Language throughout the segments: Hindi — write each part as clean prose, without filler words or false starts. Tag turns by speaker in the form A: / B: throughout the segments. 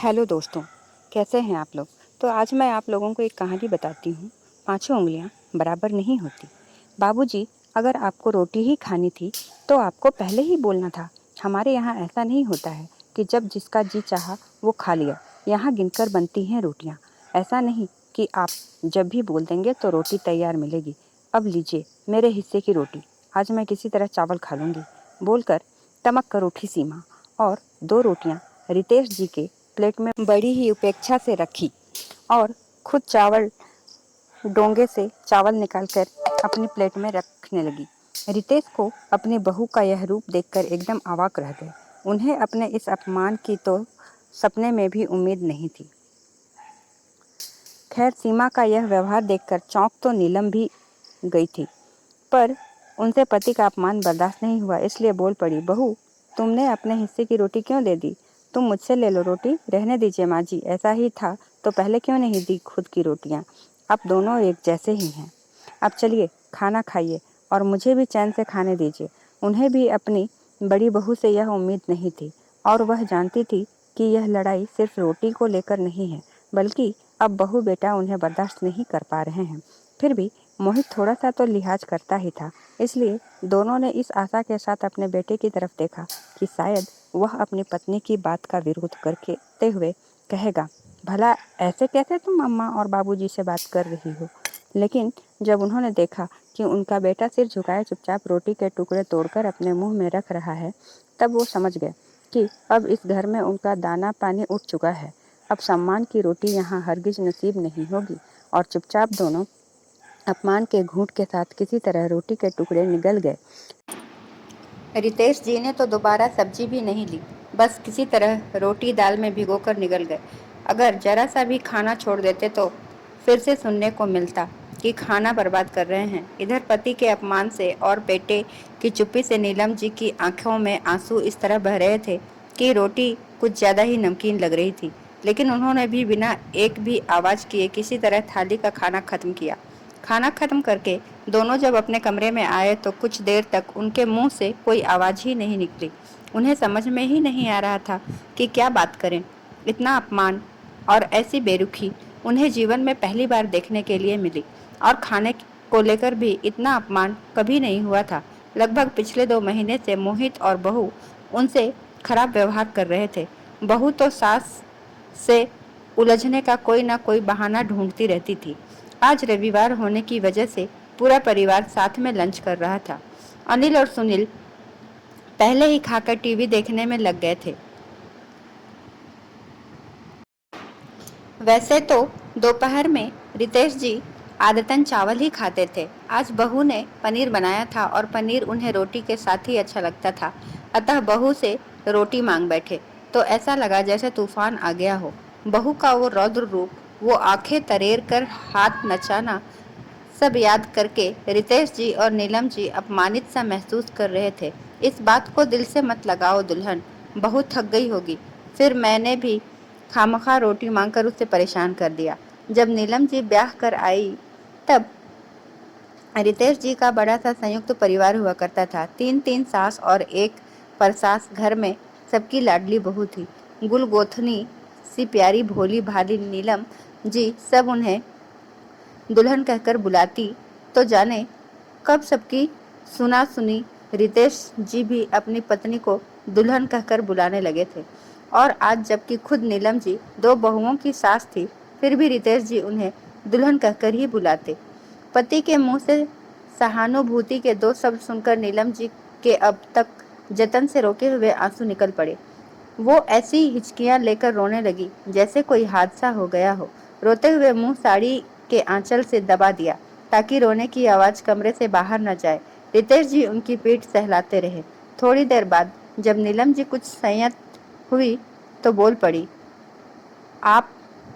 A: हेलो दोस्तों, कैसे हैं आप लोग। तो आज मैं आप लोगों को एक कहानी बताती हूँ। पांचों उंगलियाँ बराबर नहीं होती। बाबूजी, अगर आपको रोटी ही खानी थी तो आपको पहले ही बोलना था। हमारे यहाँ ऐसा नहीं होता है कि जब जिसका जी चाहा वो खा लिया। यहाँ गिनकर बनती हैं रोटियाँ। ऐसा नहीं कि आप जब भी बोल देंगे तो रोटी तैयार मिलेगी। अब लीजिए मेरे हिस्से की रोटी, आज मैं किसी तरह चावल खा लूँगी, बोलकर तमक कर उठी सीमा और 2 रोटियाँ रितेश जी के प्लेट में बड़ी ही उपेक्षा से रखी और खुद चावल डोंगे से चावल निकालकर अपनी प्लेट में रखने लगी। रितेश को अपनी बहू का यह रूप देखकर एकदम अवाक रह गए। उन्हें अपने इस अपमान की तो सपने में भी उम्मीद नहीं थी। खैर, सीमा का यह व्यवहार देखकर चौंक तो नीलम भी गई थी, पर उनसे पति का अपमान बर्दाश्त नहीं हुआ, इसलिए बोल पड़ी, बहू, तुमने अपने हिस्से की रोटी क्यों दे दी? तुम मुझसे ले लो रोटी। रहने दीजिए माँ जी, ऐसा ही था तो पहले क्यों नहीं दी खुद की रोटियाँ? आप दोनों एक जैसे ही हैं। अब चलिए खाना खाइए और मुझे भी चैन से खाने दीजिए। उन्हें भी अपनी बड़ी बहू से यह उम्मीद नहीं थी और वह जानती थी कि यह लड़ाई सिर्फ रोटी को लेकर नहीं है, बल्कि अब बहू बेटा उन्हें बर्दाश्त नहीं कर पा रहे हैं। फिर भी मोहित थोड़ा सा तो लिहाज करता ही था, इसलिए दोनों ने इस आशा के साथ अपने बेटे की तरफ देखा कि शायद वह अपनी पत्नी की बात का विरोध करते हुए कहेगा, भला ऐसे कैसे तुम अम्मा और बाबूजी से बात कर रही हो? लेकिन जब उन्होंने देखा कि उनका बेटा सिर झुकाए चुपचाप रोटी के टुकड़े तोड़कर अपने मुंह में रख रहा है, तब वो समझ गए कि अब इस घर में उनका दाना पानी उठ चुका है। अब सम्मान की रोटी यहाँ हरगिज नसीब नहीं होगी और चुपचाप दोनों अपमान के घूंट के साथ किसी तरह रोटी के टुकड़े निगल गए। रितेश जी ने तो दोबारा सब्जी भी नहीं ली, बस किसी तरह रोटी दाल में भिगोकर निगल गए। अगर जरा सा भी खाना छोड़ देते तो फिर से सुनने को मिलता कि खाना बर्बाद कर रहे हैं। इधर पति के अपमान से और बेटे की चुप्पी से नीलम जी की आंखों में आंसू इस तरह बह रहे थे कि रोटी कुछ ज़्यादा ही नमकीन लग रही थी। लेकिन उन्होंने भी बिना एक भी आवाज़ किए किसी तरह थाली का खाना खत्म किया। खाना खत्म करके दोनों जब अपने कमरे में आए तो कुछ देर तक उनके मुंह से कोई आवाज़ ही नहीं निकली। उन्हें समझ में ही नहीं आ रहा था कि क्या बात करें। इतना अपमान और ऐसी बेरुखी उन्हें जीवन में पहली बार देखने के लिए मिली और खाने को लेकर भी इतना अपमान कभी नहीं हुआ था। लगभग पिछले 2 महीने से मोहित और बहू उनसे खराब व्यवहार कर रहे थे। बहू तो सास से उलझने का कोई ना कोई बहाना ढूंढती रहती थी। आज रविवार होने की वजह से पूरा परिवार साथ में लंच कर रहा था। अनिल और सुनील पहले ही खाकर टीवी देखने में लग गए थे। वैसे तो दोपहर में रितेश जी आदतन चावल ही खाते थे। आज बहू ने पनीर बनाया था और पनीर उन्हें रोटी के साथ ही अच्छा लगता था, अतः बहू से रोटी मांग बैठे तो ऐसा लगा जैसे तूफान आ गया हो। बहू का वो रौद्र रूप, वो आंखें तरेर कर हाथ नचाना, सब याद करके रितेश जी और नीलम जी अपमानित सा महसूस कर रहे थे। इस बात को दिल से मत लगाओ दुल्हन, बहुत थक गई होगी। फिर मैंने भी खामखा रोटी मांगकर उससे परेशान कर दिया। जब नीलम जी ब्याह कर आई तब रितेश जी का बड़ा सा संयुक्त परिवार हुआ करता था। 3 सास और एक परसास घर में सबकी लाडली बहू थी। गुलगोथनी सी प्यारी भोली भाली नीलम जी सब उन्हें दुल्हन कहकर बुलाती तो जाने कब सबकी सुना सुनी रितेश जी भी अपनी पत्नी को दुल्हन कहकर बुलाने लगे थे। और आज जबकि खुद नीलम जी 2 बहुओं की सास थी, फिर भी रितेश जी उन्हें दुल्हन कहकर ही बुलाते। पति के मुंह से सहानुभूति के 2 शब्द सुनकर नीलम जी के अब तक जतन से रोके हुए आंसू निकल पड़े। वो ऐसी हिचकियां लेकर रोने लगी जैसे कोई हादसा हो गया हो। रोते हुए मुंह साड़ी के आंचल से दबा दिया ताकि रोने की आवाज कमरे से बाहर न जाए। रितेश जी उनकी पीठ सहलाते रहे। थोड़ी देर बाद जब नीलम जी कुछ संयत हुई तो बोल पड़ी, आप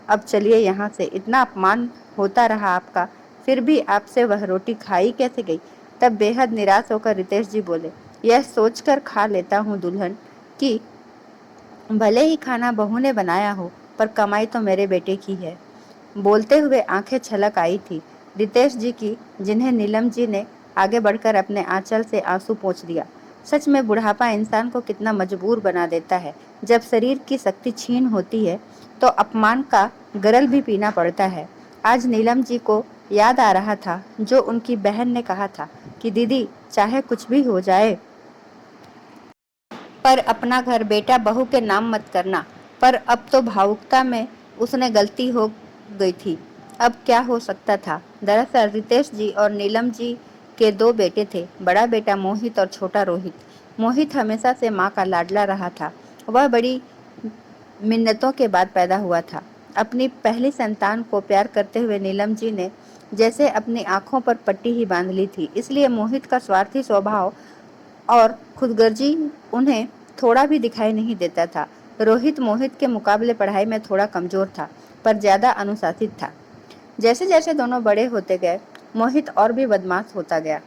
A: अब चलिए यहाँ से, इतना अपमान होता रहा आपका, फिर भी आपसे वह रोटी खाई कैसे गई? तब बेहद निराश होकर रितेश जी बोले, यह सोचकर खा लेता हूँ दुल्हन कि भले ही खाना बहू ने बनाया हो पर कमाई तो मेरे बेटे की है। बोलते हुए आंखें छलक आई थी रितेश जी की, जिन्हें नीलम जी ने आगे बढ़कर अपने आंचल से आंसू पोंछ दिया। सच में बुढ़ापा इंसान को कितना मजबूर बना देता है। जब शरीर की शक्ति छीन होती है तो अपमान का गरल भी पीना पड़ता है। आज नीलम जी को याद आ रहा था जो उनकी बहन ने कहा था कि दीदी, चाहे कुछ भी हो जाए पर अपना घर बेटा बहू के नाम मत करना। पर अब तो भावुकता में उसने गलती हो गई थी। अब क्या हो सकता था। दरअसल रितेश जी और नीलम जी के दो बेटे थे, बड़ा बेटा मोहित और छोटा रोहित। मोहित हमेशा से माँ का लाडला रहा था। वह बड़ी मिन्नतों के बाद पैदा हुआ था। अपनी पहली संतान को प्यार करते हुए नीलम जी ने जैसे अपनी आंखों पर पट्टी ही बांध ली थी। इसलिए मोहित का स्वार्थी स्वभाव और खुदगर्जी उन्हें थोड़ा भी दिखाई नहीं देता था। रोहित मोहित के मुकाबले पढ़ाई में थोड़ा कमजोर था, पर ज्यादा अनुशासित था। जैसे जैसे दोनों बड़े होते गए, मोहित और भी बदमाश होता गया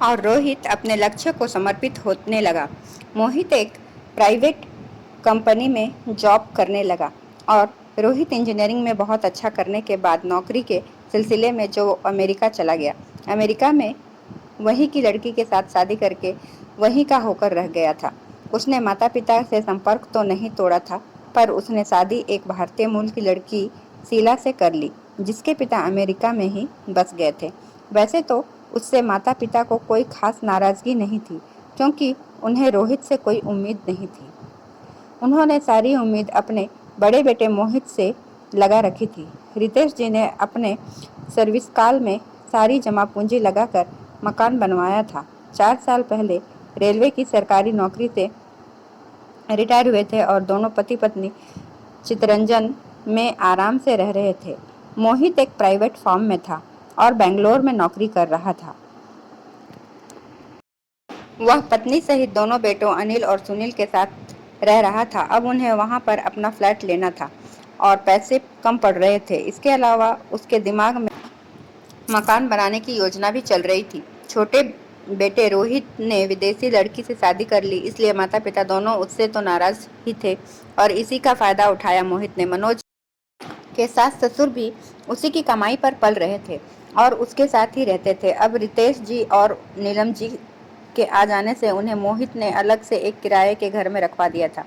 A: और रोहित अपने लक्ष्य को समर्पित होने लगा। मोहित एक प्राइवेट कंपनी में जॉब करने लगा और रोहित इंजीनियरिंग में बहुत अच्छा करने के बाद नौकरी के सिलसिले में जो अमेरिका चला गया। अमेरिका में वहीं की लड़की के साथ शादी करके वहीं का होकर रह गया था। उसने माता पिता से संपर्क तो नहीं तोड़ा था, पर उसने शादी एक भारतीय मूल की लड़की शीला से कर ली, जिसके पिता अमेरिका में ही बस गए थे। वैसे तो उससे माता पिता को कोई खास नाराजगी नहीं थी, क्योंकि उन्हें रोहित से कोई उम्मीद नहीं थी। उन्होंने सारी उम्मीद अपने बड़े बेटे मोहित से लगा रखी थी। रितेश जी ने अपने सर्विस काल में सारी जमा पूंजी लगाकर मकान बनवाया था। 4 साल पहले रेलवे की सरकारी नौकरी से रिटायर हुए थे और दोनों पति पत्नी चितरंजन में आराम से रह रहे थे। मोहित एक प्राइवेट फर्म में था और बेंगलोर में नौकरी कर रहा था। वह पत्नी सहित दोनों बेटों अनिल और सुनील के साथ रह रहा था। अब उन्हें वहां पर अपना फ्लैट लेना था और पैसे कम पड़ रहे थे। इसके अलावा उसके दिमाग में मकान बनाने की योजना भी चल रही थी। छोटे बेटे रोहित ने विदेशी लड़की से शादी कर ली, इसलिए माता पिता दोनों उससे तो नाराज ही थे और इसी का फायदा उठाया मोहित ने। मनोज के सास ससुर भी उसी की कमाई पर पल रहे थे और उसके साथ ही रहते थे। अब रितेश जी और नीलम जी के आ जाने से उन्हें मोहित ने अलग से एक किराए के घर में रखवा दिया था।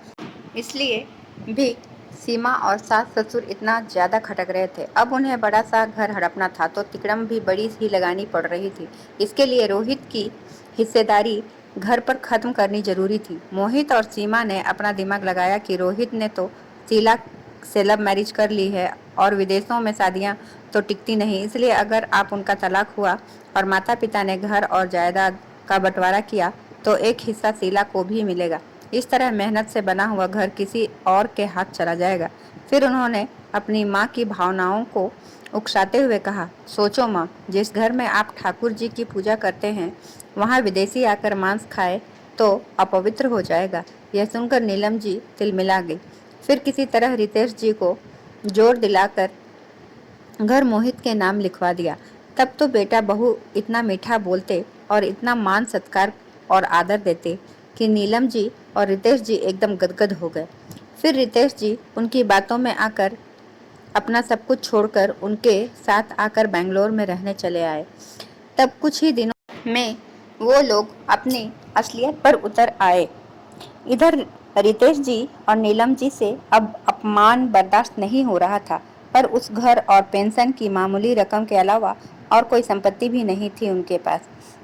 A: इसलिए भी सीमा और सास ससुर इतना ज्यादा खटक रहे थे। अब उन्हें बड़ा सा घर हड़पना था तो तिकड़म भी बड़ी ही लगानी पड़ रही थी। इसके लिए रोहित की हिस्सेदारी घर पर खत्म करनी जरूरी थी। मोहित और सीमा ने अपना दिमाग लगाया कि रोहित ने तो शीला से लव मैरिज कर ली है और विदेशों में शादियां तो टिकती नहीं, इसलिए अगर आप उनका तलाक हुआ और माता पिता ने घर और जायदाद का बंटवारा किया तो एक हिस्सा शीला को भी मिलेगा। इस तरह मेहनत से बना हुआ घर किसी और के हाथ चला जाएगा। फिर उन्होंने अपनी माँ की भावनाओं को उकसाते हुए कहा, सोचो माँ, जिस घर में आप ठाकुर जी की पूजा करते हैं वहाँ विदेशी आकर मांस खाए तो अपवित्र हो जाएगा। यह सुनकर नीलम जी तिलमिला गई। फिर किसी तरह रितेश जी को जोर दिलाकर घर मोहित के नाम लिखवा दिया। तब तो बेटा बहू इतना मीठा बोलते और इतना मान सत्कार और आदर देते कि नीलम जी और रितेश जी एकदम गदगद हो गए। फिर रितेश जी उनकी बातों में आकर अपना सब कुछ छोड़कर उनके साथ आकर बेंगलोर में रहने चले आए। तब कुछ ही दिनों में वो लोग अपनी असलियत पर उतर आए। इधर रितेश जी और नीलम जी से अब अपमान बर्दाश्त नहीं हो रहा था, पर उस घर और पेंशन की मामूली रकम के अलावा और कोई संपत्ति भी नहीं थी उनके पास।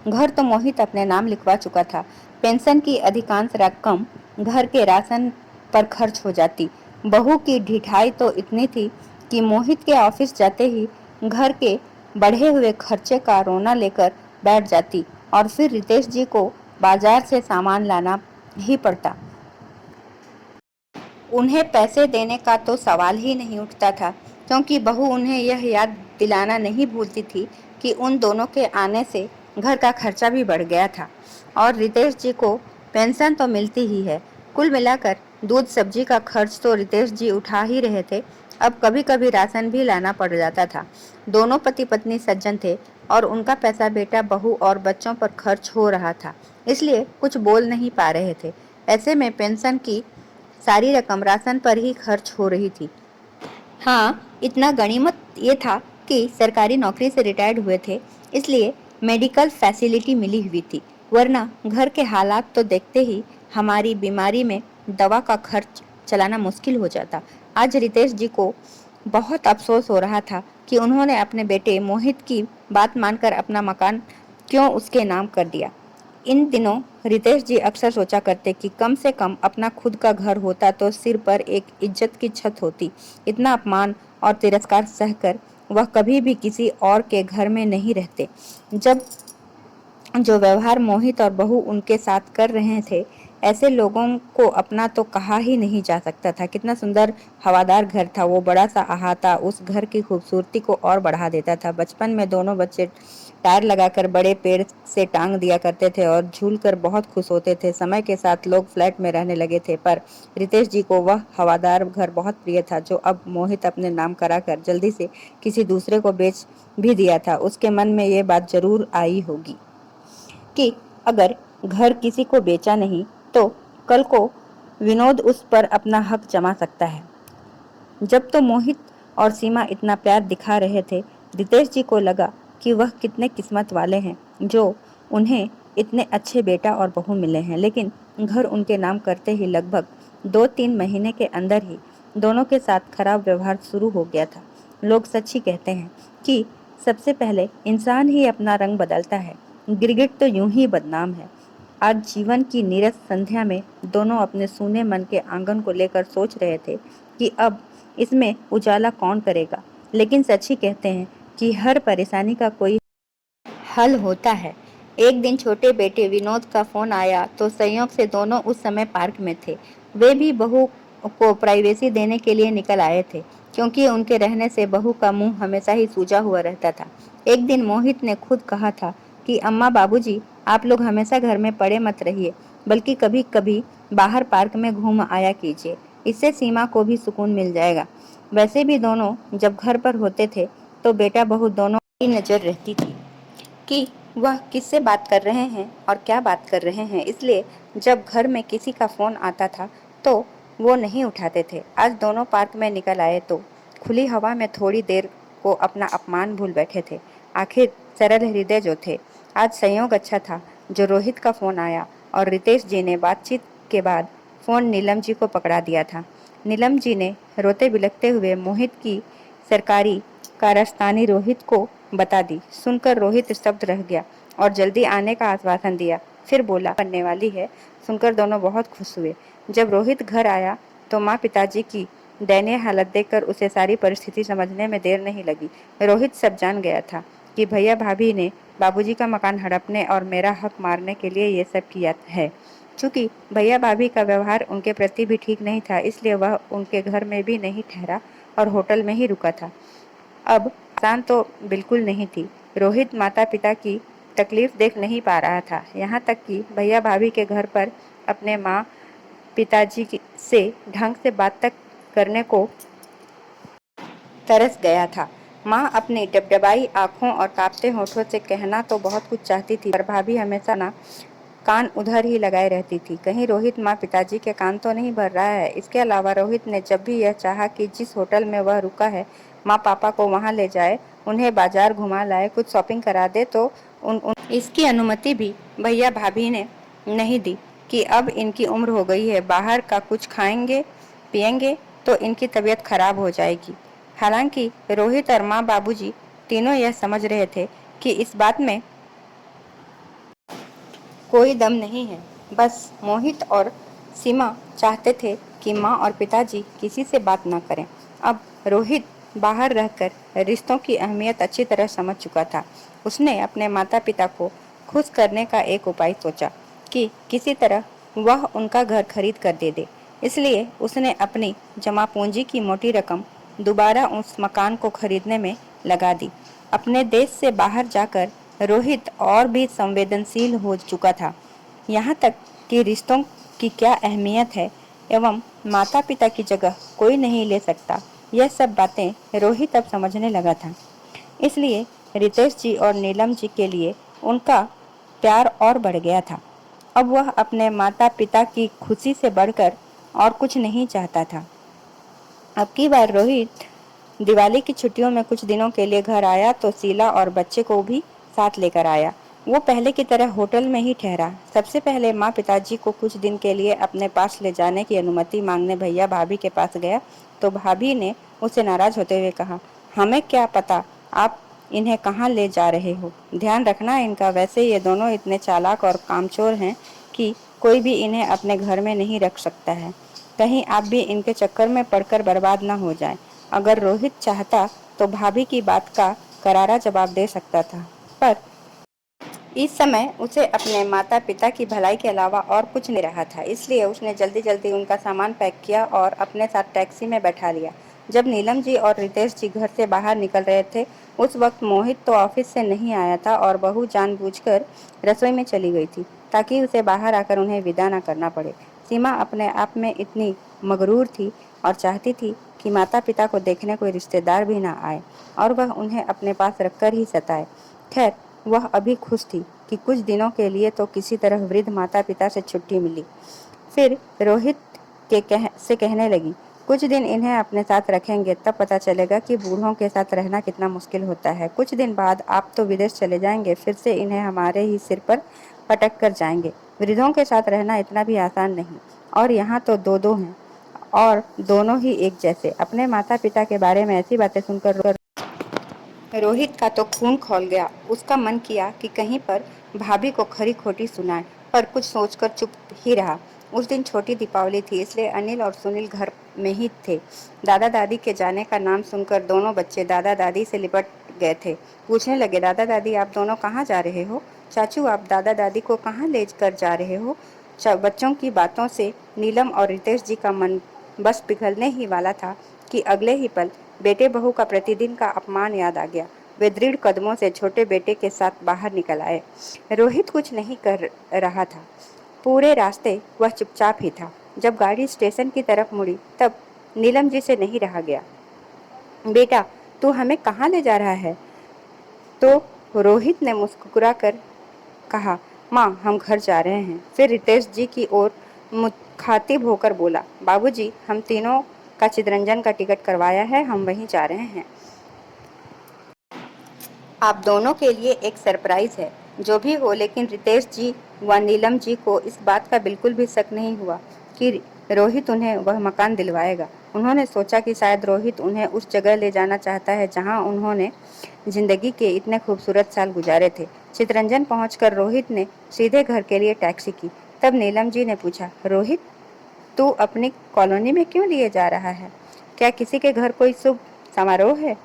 A: घर तो मोहित अपने नाम लिखवा चुका था। पेंशन की अधिकांश रकम घर के राशन पर खर्च हो जाती। बहू की ढिठाई तो इतनी थी कि मोहित के ऑफिस जाते ही घर के बढ़े हुए खर्चे का रोना लेकर बैठ जाती और फिर रितेश जी को बाजार से सामान लाना ही पड़ता। उन्हें पैसे देने का तो सवाल ही नहीं उठता था, क्योंकि बहू उन्हें यह याद दिलाना नहीं भूलती थी कि उन दोनों के आने से घर का खर्चा भी बढ़ गया था और रितेश जी को पेंशन तो मिलती ही है। कुल मिलाकर दूध सब्जी का खर्च तो रितेश जी उठा ही रहे थे। अब कभी कभी राशन भी लाना पड़ जाता था। दोनों पति पत्नी सज्जन थे और उनका पैसा बेटा बहू और बच्चों पर खर्च हो रहा था, इसलिए कुछ बोल नहीं पा रहे थे। ऐसे में पेंशन की सारी रकम राशन पर ही खर्च हो रही थी। हाँ, इतना गनीमत ये था कि सरकारी नौकरी से रिटायर्ड हुए थे, इसलिए मेडिकल फैसिलिटी मिली हुई थी। वरना घर के हालात तो देखते ही हमारी बीमारी में दवा का खर्च चलाना मुश्किल हो जाता। आज रितेश जी को बहुत अफसोस हो रहा था कि उन्होंने अपने बेटे मोहित की बात मानकर अपना मकान क्यों उसके नाम कर दिया। इन दिनों रितेश जी अक्सर सोचा करते कि कम से कम अपना खुद का घर होता तो सिर पर एक इज्जत की छत होती। इतना अपमान और तिरस्कार सहकर वह कभी भी किसी और के घर में नहीं रहते। जब जो व्यवहार मोहित और बहू उनके साथ कर रहे थे, ऐसे लोगों को अपना तो कहा ही नहीं जा सकता था। कितना सुंदर हवादार घर था वो, बड़ा सा अहाता उस घर की खूबसूरती को और बढ़ा देता था। बचपन में दोनों बच्चे टायर लगाकर बड़े पेड़ से टांग दिया करते थे और झूल कर बहुत खुश होते थे। समय के साथ लोग फ्लैट में रहने लगे थे, पर रितेश जी को वह हवादार घर बहुत प्रिय था जो अब मोहित अपने नाम कराकर जल्दी से किसी दूसरे को बेच भी दिया था। उसके मन में ये बात जरूर आई होगी कि अगर घर किसी को बेचा नहीं तो कल को विनोद उस पर अपना हक जमा सकता है। जब तो मोहित और सीमा इतना प्यार दिखा रहे थे, रितेश जी को लगा कि वह कितने किस्मत वाले हैं जो उन्हें इतने अच्छे बेटा और बहू मिले हैं। लेकिन घर उनके नाम करते ही लगभग 2-3 महीने के अंदर ही दोनों के साथ खराब व्यवहार शुरू हो गया था। लोग सच ही कहते हैं कि सबसे पहले इंसान ही अपना रंग बदलता है। गिरगिट तो यूं ही बदनाम है। आज जीवन की नीरस संध्या में दोनों अपने सूने मन के आंगन को लेकर सोच रहे थे कि अब इसमें उजाला कौन करेगा। लेकिन सच ही कहते हैं कि हर परेशानी का कोई हल होता है। एक दिन छोटे बेटे विनोद का फोन आया तो संयोग से दोनों उस समय पार्क में थे। वे भी बहू को प्राइवेसी देने के लिए निकल आए थे, क्योंकि उनके रहने से बहू का मुंह हमेशा ही सूजा हुआ रहता था। एक दिन मोहित ने खुद कहा था कि अम्मा बाबूजी, आप लोग हमेशा घर में पड़े मत रहिए, बल्कि कभी कभी बाहर पार्क में घूम आया कीजिए। इससे सीमा को भी सुकून मिल जाएगा। वैसे भी दोनों जब घर पर होते थे तो बेटा बहू दोनों की नजर रहती थी कि वह किससे बात कर रहे हैं और क्या बात कर रहे हैं। इसलिए जब घर में किसी का फोन आता था तो वो नहीं उठाते थे। आज दोनों पार्क में निकल आए तो खुली हवा में थोड़ी देर को अपना अपमान भूल बैठे थे। आखिर सरल हृदय जो थे। आज संयोग अच्छा था जो रोहित का फोन आया और रितेश जी ने बातचीत के बाद फोन नीलम जी को पकड़ा दिया था। नीलम जी ने रोते बिलखते हुए मोहित की सरकारी कारस्तानी रोहित को बता दी। सुनकर रोहित स्तब्ध रह गया और जल्दी आने का आश्वासन दिया। फिर बोला, बनने वाली है। सुनकर दोनों बहुत खुश हुए। जब रोहित घर आया तो माँ पिताजी की दयनीय हालत देखकर उसे सारी परिस्थिति समझने में देर नहीं लगी। रोहित सब जान गया था कि भैया भाभी ने बाबूजी का मकान हड़पने और मेरा हक मारने के लिए ये सब किया है। चूंकि भैया भाभी का व्यवहार उनके प्रति भी ठीक नहीं था, इसलिए वह उनके घर में भी नहीं ठहरा और होटल में ही रुका था। अब आसान तो बिल्कुल नहीं थी। रोहित माता पिता की तकलीफ देख नहीं पा रहा था। यहाँ तक कि भैया भाभी के घर पर अपने माँ पिताजी से ढंग से बात तक करने को तरस गया था। माँ अपनी डबडबाई आंखों और कांपते होठों से कहना तो बहुत कुछ चाहती थी, पर भाभी हमेशा ना कान उधर ही लगाए रहती थी। कहीं रोहित माँ पिताजी के कान तो नहीं भर रहा है। इसके अलावा रोहित ने जब भी यह चाहा कि जिस होटल में वह रुका है माँ पापा को वहाँ ले जाए, उन्हें बाजार घुमा लाए, कुछ शॉपिंग करा दे, तो इसकी अनुमति भी भैया भाभी ने नहीं दी कि अब इनकी उम्र हो गई है, बाहर का कुछ खाएंगे पिएंगे तो इनकी तबीयत खराब हो जाएगी। हालांकि रोहित और माँ बाबूजी तीनों यह समझ रहे थे कि इस बात में कोई दम नहीं है। बस मोहित और सीमा चाहते थे कि माँ और पिताजी किसी से बात न करें। अब रोहित बाहर रहकर रिश्तों की अहमियत अच्छी तरह समझ चुका था। उसने अपने माता पिता को खुश करने का एक उपाय सोचा कि किसी तरह वह उनका घर खरीद कर दे दे। इसलिए उसने अपनी जमा पूंजी की मोटी रकम दोबारा उस मकान को खरीदने में लगा दी। अपने देश से बाहर जाकर रोहित और भी संवेदनशील हो चुका था। यहाँ तक कि रिश्तों की क्या अहमियत है एवं माता पिता की जगह कोई नहीं ले सकता, यह सब बातें रोहित अब समझने लगा था। इसलिए रितेश जी और नीलम जी के लिए उनका प्यार और बढ़ गया था। अब वह अपने माता पिता की खुशी से बढ़कर और कुछ नहीं चाहता था। अब की बार रोहित दिवाली की छुट्टियों में कुछ दिनों के लिए घर आया तो शीला और बच्चे को भी साथ लेकर आया। वो पहले की तरह होटल में ही ठहरा। सबसे पहले माँ पिताजी को कुछ दिन के लिए अपने पास ले जाने की अनुमति मांगने भैया भाभी के पास गया तो भाभी ने उसे नाराज होते हुए कहा, हमें क्या पता आप इन्हें कहाँ ले जा रहे हो। ध्यान रखना इनका, वैसे ये दोनों इतने चालाक और कामचोर हैं कि कोई भी इन्हें अपने घर में नहीं रख सकता है। कहीं आप भी इनके चक्कर में पड़कर बर्बाद ना हो जाएं। अगर रोहित चाहता तो भाभी की बात का करारा जवाब दे सकता था, पर इस समय उसे अपने माता पिता की भलाई के अलावा और कुछ नहीं रहा था। इसलिए उसने जल्दी जल्दी उनका सामान पैक किया और अपने साथ टैक्सी में बैठा लिया। जब नीलम जी और रितेश जी घर से बाहर निकल रहे थे उस वक्त मोहित तो ऑफिस से नहीं आया था और बहू जानबूझकर रसोई में चली गई थी ताकि उसे बाहर आकर उन्हें विदा न करना पड़े। सीमा अपने आप में इतनी मगरूर थी और चाहती थी कि माता पिता को देखने कोई रिश्तेदार भी ना आए और वह उन्हें अपने पास रखकर ही सताए। खैर, वह अभी खुश थी कि कुछ दिनों के लिए तो किसी तरह वृद्ध माता पिता से छुट्टी मिली। फिर रोहित से कहने लगी, कुछ दिन इन्हें अपने साथ रखेंगे तब पता चलेगा कि बूढ़ों के साथ रहना कितना मुश्किल होता है। कुछ दिन बाद आप तो विदेश चले जाएंगे, फिर से इन्हें हमारे ही सिर पर पटक कर जाएंगे। वृद्धों के साथ रहना इतना भी आसान नहीं, और यहाँ तो दो दो हैं और दोनों ही एक जैसे। अपने माता पिता के बारे में ऐसी बातें सुनकर रोहित का तो खून खौल गया। उसका मन किया कि कहीं पर भाभी को खरी खोटी सुनाए, पर कुछ सोचकर चुप ही रहा। उस दिन छोटी दीपावली थी, इसलिए अनिल और सुनील घर में ही थे। दादा दादी के जाने का नाम सुनकर दोनों बच्चे दादा दादी से लिपट गए थे। पूछने लगे, दादा दादी आप दोनों कहाँ जा रहे हो? चाचू आप दादा दादी को कहाँ ले कर जा रहे हो? बच्चों की बातों से नीलम और रितेश जी का मन बस पिघलने ही वाला था कि अगले ही पल बेटे बहू का प्रतिदिन का अपमान याद आ गया। वे दृढ़ कदमों से छोटे बेटे के साथ बाहर निकल आए। रोहित कुछ नहीं कर रहा था। पूरे रास्ते वह चुपचाप ही था। जब गाड़ी स्टेशन की तरफ मुड़ी तब नीलम जी से नहीं रहा गया। बेटा, तू हमें कहाँ ले जा रहा है? तो रोहित ने मुस्कुराकर कहा, माँ हम घर जा रहे हैं। फिर रितेश जी की ओर मुखातिब होकर बोला, बाबूजी हम तीनों का चितरंजन का टिकट करवाया है, हम वहीं जा रहे हैं। आप दोनों के लिए एक सरप्राइज है। जो भी हो, लेकिन रितेश जी व नीलम जी को इस बात का बिल्कुल भी शक नहीं हुआ कि रोहित उन्हें वह मकान दिलवाएगा। उन्होंने सोचा कि शायद रोहित उन्हें उस जगह ले जाना चाहता है जहां उन्होंने जिंदगी के इतने खूबसूरत साल गुजारे थे। चितरंजन पहुंचकर रोहित ने सीधे घर के लिए टैक्सी की। तब नीलम जी ने पूछा, रोहित तू अपनी कॉलोनी में क्यों लिए जा रहा है? क्या किसी के घर कोई शुभ समारोह है?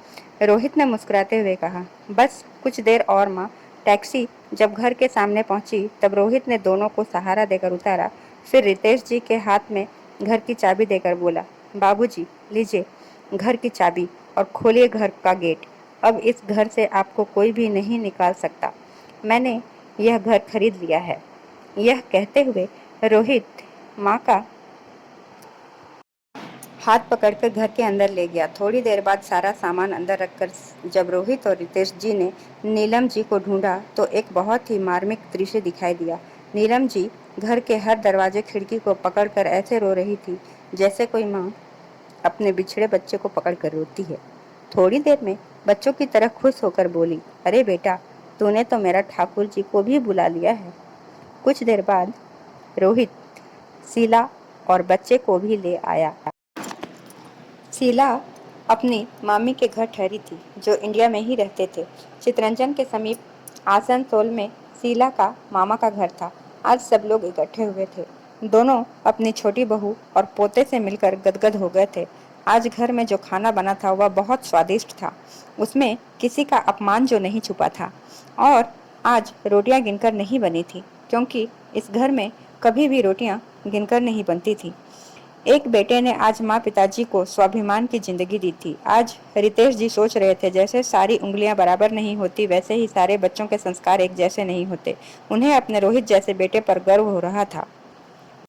A: रोहित ने मुस्कुराते हुए कहा, बस कुछ देर और माँ। टैक्सी जब घर के सामने पहुंची तब रोहित ने दोनों को सहारा देकर उतारा। फिर रितेश जी के हाथ में घर की चाबी देकर बोला, बाबूजी लीजिए घर की चाबी और खोलिए घर का गेट। अब इस घर से आपको कोई भी नहीं निकाल सकता। मैंने यह घर खरीद लिया है। यह कहते हुए रोहित माँ का हाथ पकड़कर घर के अंदर ले गया। थोड़ी देर बाद सारा सामान अंदर रखकर जब रोहित और रितेश जी ने नीलम जी को ढूंढा तो एक बहुत ही मार्मिक दृश्य दिखाई दिया। नीलम जी घर के हर दरवाजे खिड़की को पकड़कर ऐसे रो रही थी जैसे कोई माँ अपने बिछड़े बच्चे को पकड़कर रोती है। थोड़ी देर में बच्चों की तरह खुश होकर बोली, अरे बेटा, तूने तो मेरा ठाकुर जी को भी बुला लिया है। कुछ देर बाद रोहित शीला और बच्चे को भी ले आया। शीला अपनी मामी के घर ठहरी थी जो इंडिया में ही रहते थे। चितरंजन के समीप आसनसोल में शीला का मामा का घर था। आज सब लोग इकट्ठे हुए थे। दोनों अपनी छोटी बहू और पोते से मिलकर गदगद हो गए थे। आज घर में जो खाना बना था वह बहुत स्वादिष्ट था। उसमें किसी का अपमान जो नहीं छुपा था। और आज रोटियां गिनकर नहीं बनी थी क्योंकि इस घर में कभी भी रोटियां गिनकर नहीं बनती थी। एक बेटे ने आज माँ पिताजी को स्वाभिमान की जिंदगी दी थी। आज रितेश जी सोच रहे थे जैसे सारी उंगलियां बराबर नहीं होती वैसे ही सारे बच्चों के संस्कार एक जैसे नहीं होते। उन्हें अपने रोहित जैसे बेटे पर गर्व हो रहा था।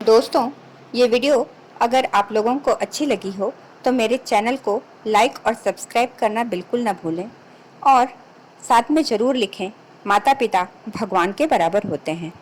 A: दोस्तों, ये वीडियो अगर आप लोगों को अच्छी लगी हो तो मेरे चैनल को लाइक और सब्सक्राइब करना बिल्कुल ना भूलें और साथ में ज़रूर लिखें, माता पिता भगवान के बराबर होते हैं।